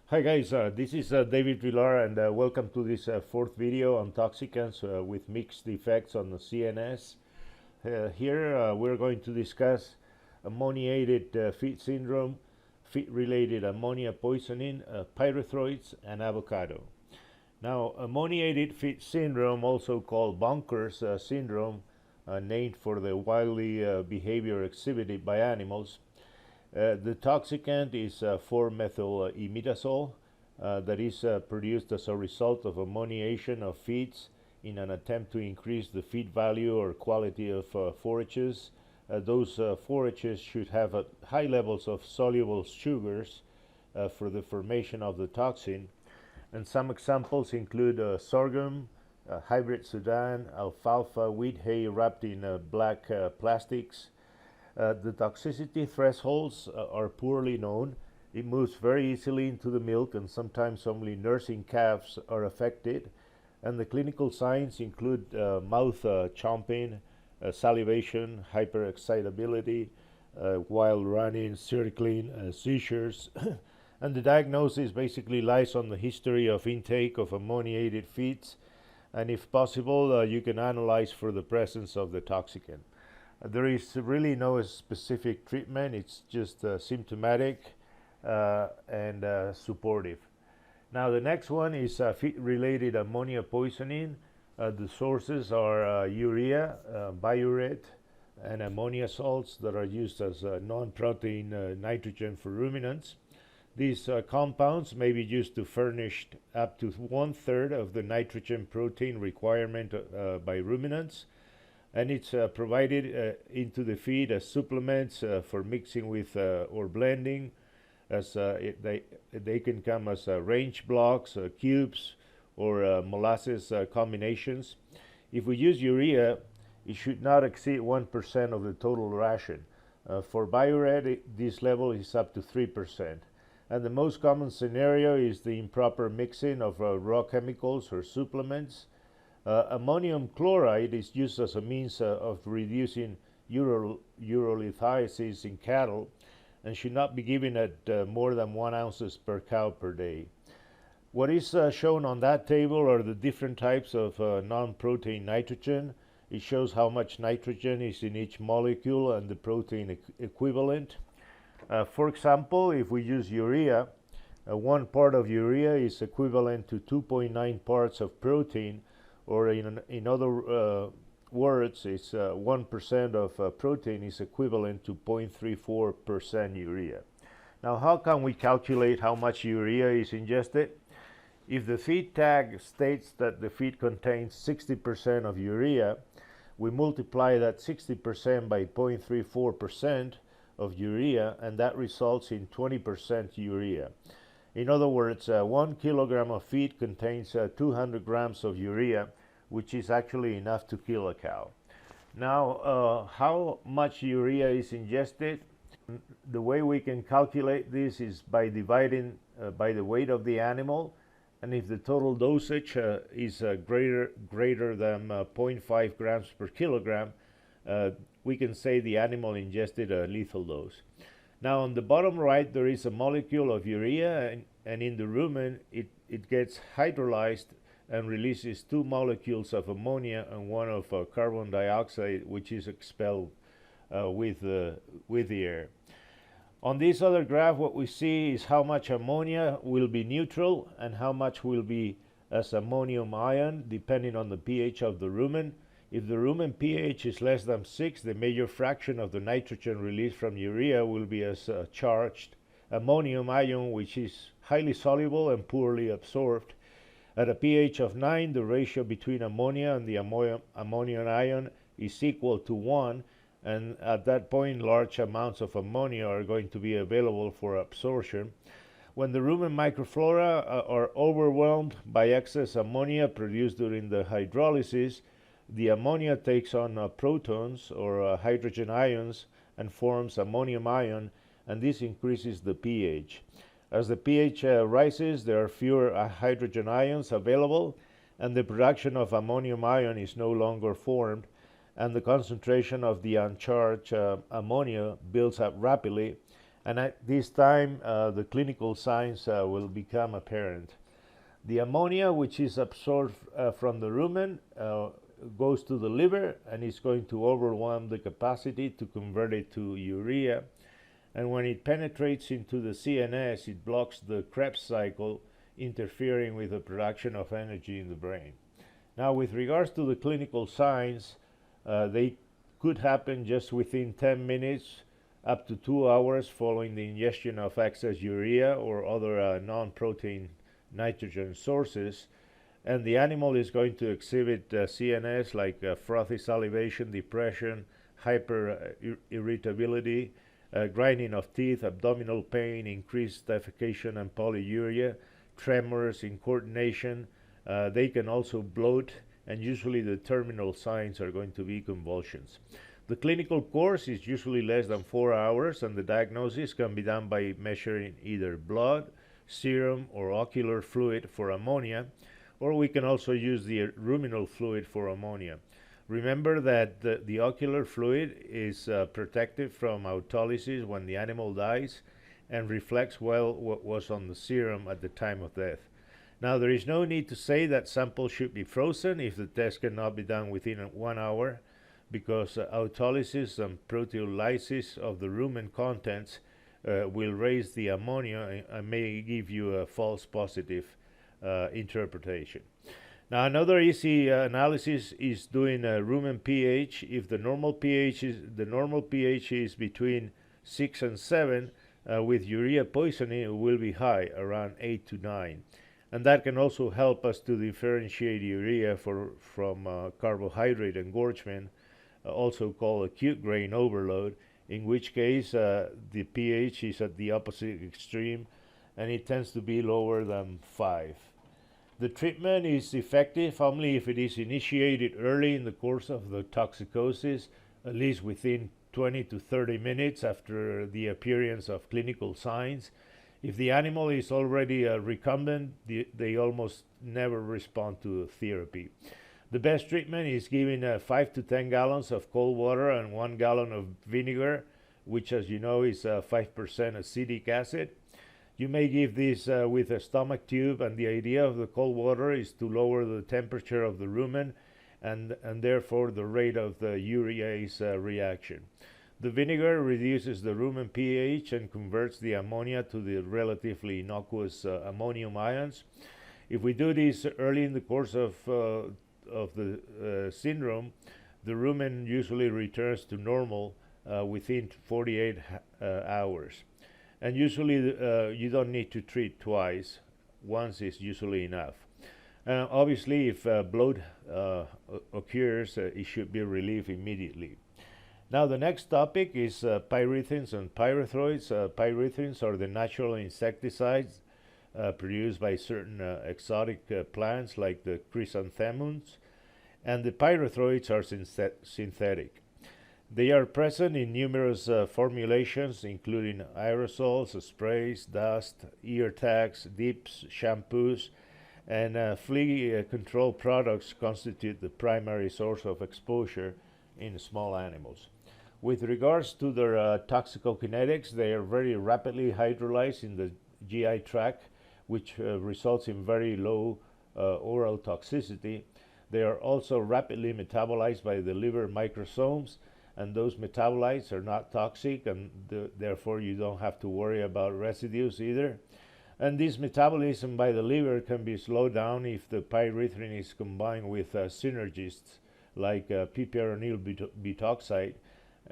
Hi guys, this is David Villar and welcome to this fourth video on toxicants with mixed effects on the CNS. Here we're going to discuss ammoniated feed syndrome, feed-related ammonia poisoning, pyrethroids, and avocado. Now, ammoniated feed syndrome, also called Bunker's syndrome, named for the wily behavior exhibited by animals. The toxicant is 4-methyl-imidazole that is produced as a result of ammoniation of feeds in an attempt to increase the feed value or quality of forages. Those forages should have high levels of soluble sugars for the formation of the toxin. And some examples include sorghum, hybrid Sudan, alfalfa, wheat hay wrapped in black plastics. The toxicity thresholds are poorly known. It moves very easily into the milk, and sometimes only nursing calves are affected. And the clinical signs include mouth chomping, salivation, hyperexcitability, while running, circling, seizures. And the diagnosis basically lies on the history of intake of ammoniated feeds. And if possible, you can analyze for the presence of the toxicant. There is really no specific treatment. It's just symptomatic and supportive. Now the next one is feed-related ammonia poisoning. The sources are urea, biuret, and ammonia salts that are used as non-protein nitrogen for ruminants. These compounds may be used to furnish up to 1/3 of the nitrogen protein requirement by ruminants. And it's provided into the feed as supplements for mixing with or blending, as they can come as range blocks, cubes, or molasses combinations. If we use urea, it should not exceed 1% of the total ration. For biuret, this level is up to 3%. And the most common scenario is the improper mixing of raw chemicals or supplements. Ammonium chloride is used as a means of reducing urolithiasis in cattle and should not be given at more than 1 ounce per cow per day. What is shown on that table are the different types of non-protein nitrogen. It shows how much nitrogen is in each molecule and the protein equivalent. For example, if we use urea, 1 part of urea is equivalent to 2.9 parts of protein, or in other words, it's 1% of protein is equivalent to 0.34% urea. Now, how can we calculate how much urea is ingested? If the feed tag states that the feed contains 60% of urea, we multiply that 60% by 0.34% of urea, and that results in 20% urea. In other words, 1 kilogram of feed contains 200 grams of urea, which is actually enough to kill a cow. Now, how much urea is ingested? The way we can calculate this is by dividing by the weight of the animal, and if the total dosage is greater than 0.5 grams per kilogram, we can say the animal ingested a lethal dose. Now on the bottom right there is a molecule of urea, and in the rumen it gets hydrolyzed and releases 2 molecules of ammonia and 1 of carbon dioxide, which is expelled with the air. On this other graph, what we see is how much ammonia will be neutral and how much will be as ammonium ion, depending on the pH of the rumen. If the rumen pH is less than 6, the major fraction of the nitrogen released from urea will be as charged ammonium ion, which is highly soluble and poorly absorbed. At a pH of 9, the ratio between ammonia and the ammonium ion is equal to 1, and at that point large amounts of ammonia are going to be available for absorption. When the rumen microflora are overwhelmed by excess ammonia produced during the hydrolysis, the ammonia takes on protons or hydrogen ions and forms ammonium ion, and this increases the pH. As the pH rises, there are fewer hydrogen ions available, and the production of ammonium ion is no longer formed, and the concentration of the uncharged ammonia builds up rapidly, And at this time, the clinical signs will become apparent. The ammonia, which is absorbed from the rumen, goes to the liver and is going to overwhelm the capacity to convert it to urea. And when it penetrates into the CNS, it blocks the Krebs cycle, interfering with the production of energy in the brain. Now, with regards to the clinical signs, they could happen just within 10 minutes up to 2 hours following the ingestion of excess urea or other non-protein nitrogen sources. And the animal is going to exhibit CNS like frothy salivation, depression, hyper irritability, grinding of teeth, abdominal pain, increased defecation and polyuria, tremors, incoordination. They can also bloat, and usually the terminal signs are going to be convulsions. The clinical course is usually less than 4 hours, and the diagnosis can be done by measuring either blood, serum, or ocular fluid for ammonia, or we can also use the ruminal fluid for ammonia. Remember that the ocular fluid is protected from autolysis when the animal dies and reflects well what was on the serum at the time of death. Now, there is no need to say that samples should be frozen if the test cannot be done within 1 hour, because autolysis and proteolysis of the rumen contents will raise the ammonia and may give you a false positive interpretation. Now, another easy analysis is doing a rumen pH. If the normal pH is between 6 and 7, with urea poisoning it will be high, around 8 to 9. And that can also help us to differentiate urea from carbohydrate engorgement, also called acute grain overload, in which case the pH is at the opposite extreme and it tends to be lower than 5. The treatment is effective only if it is initiated early in the course of the toxicosis, at least within 20 to 30 minutes after the appearance of clinical signs. If the animal is already recumbent, they almost never respond to therapy. The best treatment is giving 5 to 10 gallons of cold water and 1 gallon of vinegar, which, as you know, is 5% acetic acid. You may give this with a stomach tube, and the idea of the cold water is to lower the temperature of the rumen and therefore the rate of the urease reaction. The vinegar reduces the rumen pH and converts the ammonia to the relatively innocuous ammonium ions. If we do this early in the course of the syndrome, the rumen usually returns to normal within 48 hours. And usually you don't need to treat twice. Once is usually enough. Obviously, if bloat occurs, it should be relieved immediately. Now, the next topic is pyrethrin and pyrethroids. Pyrethrin are the natural insecticides produced by certain exotic plants like the chrysanthemums, and the pyrethroids are synthetic. They are present in numerous formulations, including aerosols, sprays, dust, ear tags, dips, shampoos, and flea control products constitute the primary source of exposure in small animals. With regards to their toxicokinetics, they are very rapidly hydrolyzed in the GI tract, which results in very low oral toxicity. They are also rapidly metabolized by the liver microsomes, and those metabolites are not toxic, and therefore you don't have to worry about residues either. And this metabolism by the liver can be slowed down if the pyrethrin is combined with synergists like piperonyl butoxide,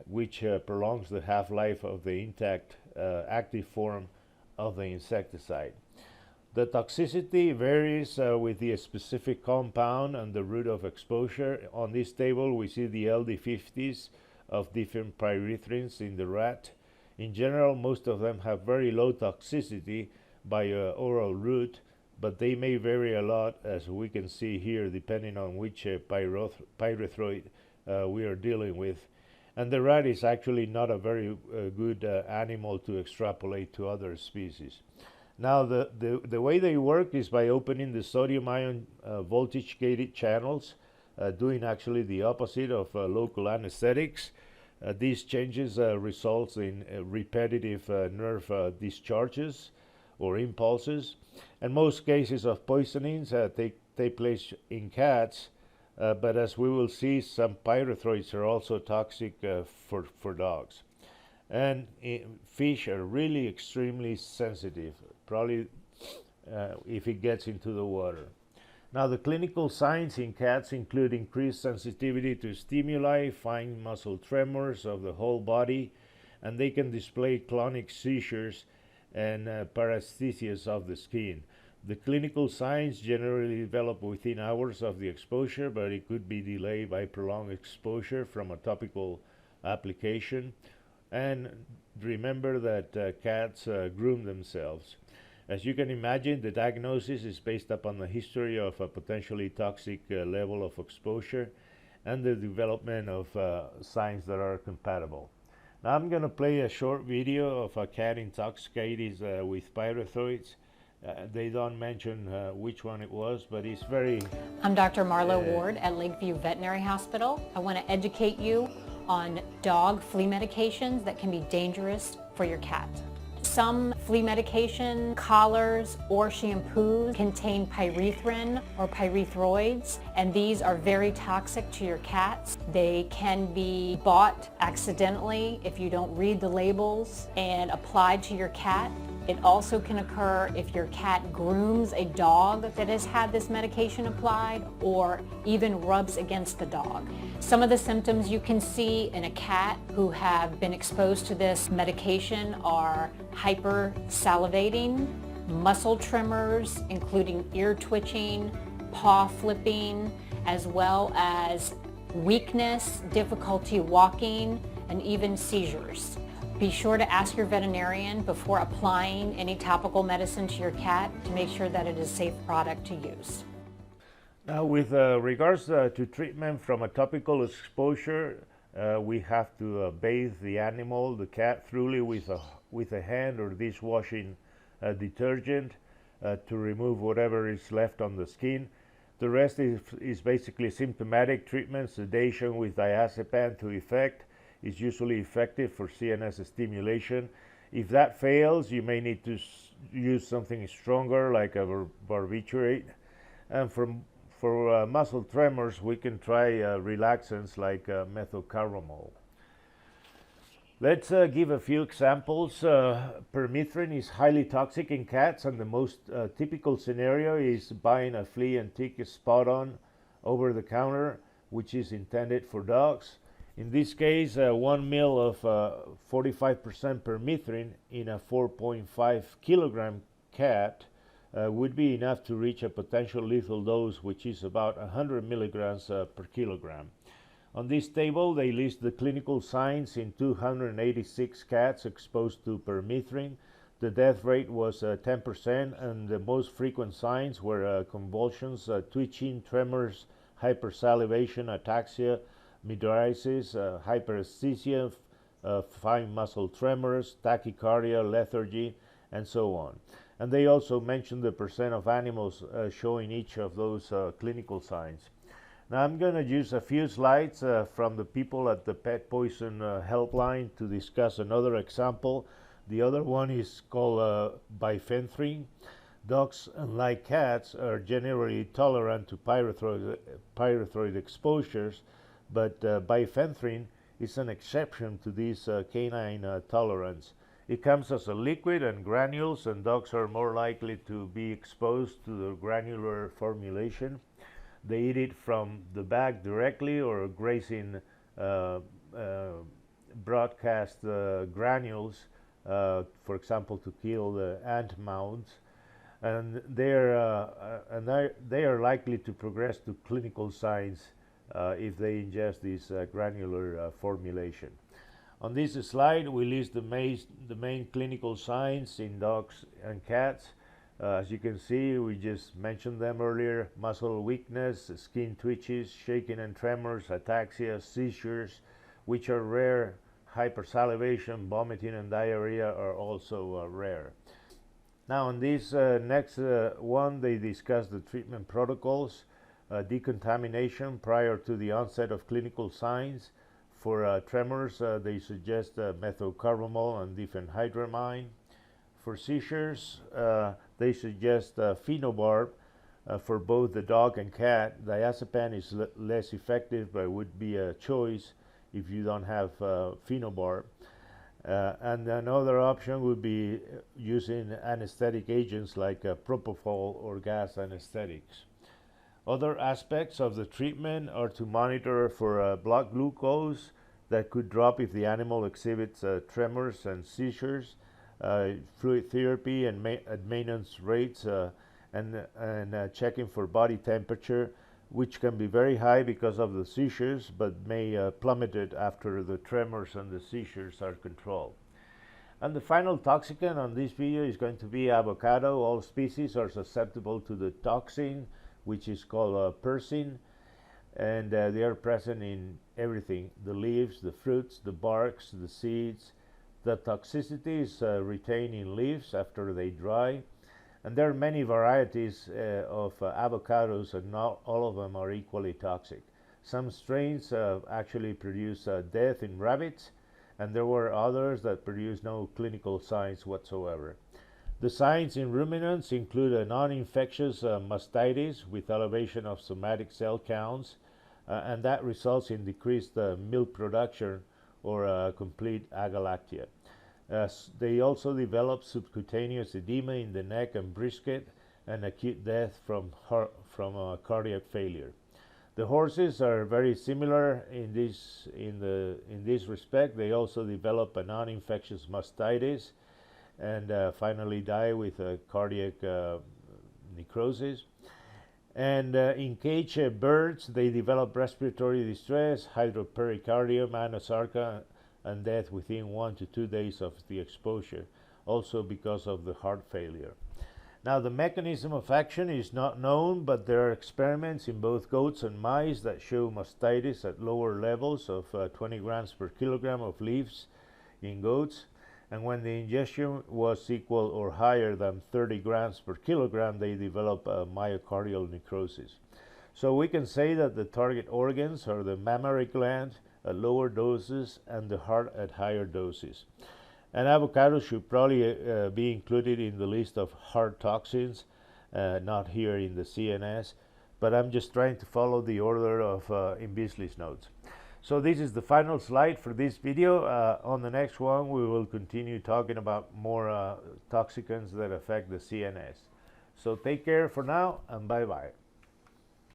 which prolongs the half-life of the intact active form of the insecticide. The toxicity varies with the specific compound and the route of exposure. On this table we see the LD50s of different pyrethrins in the rat. In general, most of them have very low toxicity by oral route, but they may vary a lot, as we can see here, depending on which pyrethroid we are dealing with. And the rat is actually not a very good animal to extrapolate to other species. Now, the way they work is by opening the sodium ion voltage gated channels, doing actually the opposite of local anesthetics. These changes results in repetitive nerve discharges or impulses, and most cases of poisonings take place in cats, but as we will see, some pyrethroids are also toxic for dogs. And fish are really extremely sensitive, probably if it gets into the water. Now, the clinical signs in cats include increased sensitivity to stimuli, fine muscle tremors of the whole body, and they can display clonic seizures and paresthesias of the skin. The clinical signs generally develop within hours of the exposure, but it could be delayed by prolonged exposure from a topical application. And remember that cats groom themselves. As you can imagine, the diagnosis is based upon the history of a potentially toxic level of exposure and the development of signs that are compatible. Now I'm going to play a short video of a cat intoxicated with pyrethroids. They don't mention which one it was, but it's very... I'm Dr. Marlo Ward at Lakeview Veterinary Hospital. I want to educate you on dog flea medications that can be dangerous for your cat. Some flea medication, collars, or shampoos contain pyrethrin or pyrethroids, and these are very toxic to your cats. They can be bought accidentally if you don't read the labels and applied to your cat. It also can occur if your cat grooms a dog that has had this medication applied or even rubs against the dog. Some of the symptoms you can see in a cat who have been exposed to this medication are hypersalivating, muscle tremors, including ear twitching, paw flipping, as well as weakness, difficulty walking, and even seizures. Be sure to ask your veterinarian before applying any topical medicine to your cat to make sure that it is a safe product to use. Now, with regards to treatment from a topical exposure, we have to bathe the animal, the cat, thoroughly with a hand or dishwashing detergent to remove whatever is left on the skin. The rest is basically symptomatic treatment. Sedation with diazepam to effect is usually effective for CNS stimulation. If that fails, you may need to use something stronger like a barbiturate. And for muscle tremors, we can try relaxants like methocarbamol. Let's give a few examples. Permethrin is highly toxic in cats, and the most typical scenario is buying a flea and tick spot-on over the counter, which is intended for dogs. In this case, 1 ml of 45% permethrin in a 4.5 kilogram cat would be enough to reach a potential lethal dose, which is about 100 milligrams per kilogram. On this table, they list the clinical signs in 286 cats exposed to permethrin. The death rate was 10%, and the most frequent signs were convulsions, twitching, tremors, hypersalivation, ataxia, mydriasis, hyperesthesia, fine muscle tremors, tachycardia, lethargy, and so on. And they also mentioned the percent of animals showing each of those clinical signs. Now I'm going to use a few slides from the people at the Pet Poison Helpline to discuss another example. The other one is called bifenthrin. Dogs, unlike cats, are generally tolerant to pyrethroid exposures, but bifenthrin is an exception to this canine tolerance. It comes as a liquid and granules, and dogs are more likely to be exposed to the granular formulation. They eat it from the bag directly or grazing broadcast granules, for example, to kill the ant mounds. And they are likely to progress to clinical signs if they ingest this granular formulation. On this slide, we list the main clinical signs in dogs and cats. As you can see, we just mentioned them earlier: muscle weakness, skin twitches, shaking and tremors, ataxia, seizures, which are rare. Hypersalivation, vomiting, and diarrhea are also rare. Now, on this next one, they discuss the treatment protocols: decontamination prior to the onset of clinical signs, For tremors, they suggest methocarbamol and diphenhydramine. For seizures, they suggest phenobarb. For both the dog and cat. Diazepam is less effective, but would be a choice if you don't have phenobarb. And another option would be using anesthetic agents like propofol or gas anesthetics. Other aspects of the treatment are to monitor for blood glucose that could drop if the animal exhibits tremors and seizures, fluid therapy and at maintenance rates, and checking for body temperature, which can be very high because of the seizures, but may plummet it after the tremors and the seizures are controlled. And the final toxicant on this video is going to be avocado. All species are susceptible to the toxin, which is called persin, and they are present in everything: the leaves, the fruits, the barks, the seeds. The toxicity is retained in leaves after they dry. And there are many varieties of avocados, and not all of them are equally toxic. Some strains actually produce death in rabbits, and there were others that produce no clinical signs whatsoever. The signs in ruminants include a non-infectious mastitis with elevation of somatic cell counts, and that results in decreased milk production or complete agalactia. They also develop subcutaneous edema in the neck and brisket, and acute death from cardiac failure. The horses are very similar in this respect. They also develop a non-infectious mastitis, and finally die with cardiac necrosis. And in caged birds, they develop respiratory distress, hydropericardium, anosarca, and death within 1 to 2 days of the exposure, also because of the heart failure. Now, the mechanism of action is not known, but there are experiments in both goats and mice that show mastitis at lower levels of 20 grams per kilogram of leaves in goats, and when the ingestion was equal or higher than 30 grams per kilogram, they develop myocardial necrosis. So we can say that the target organs are the mammary gland at lower doses and the heart at higher doses. And avocado should probably be included in the list of heart toxins, not here in the CNS, but I'm just trying to follow the order of in Beasley's notes. So this is the final slide for this video. On the next one, we will continue talking about more toxicants that affect the CNS. So take care for now, and bye-bye.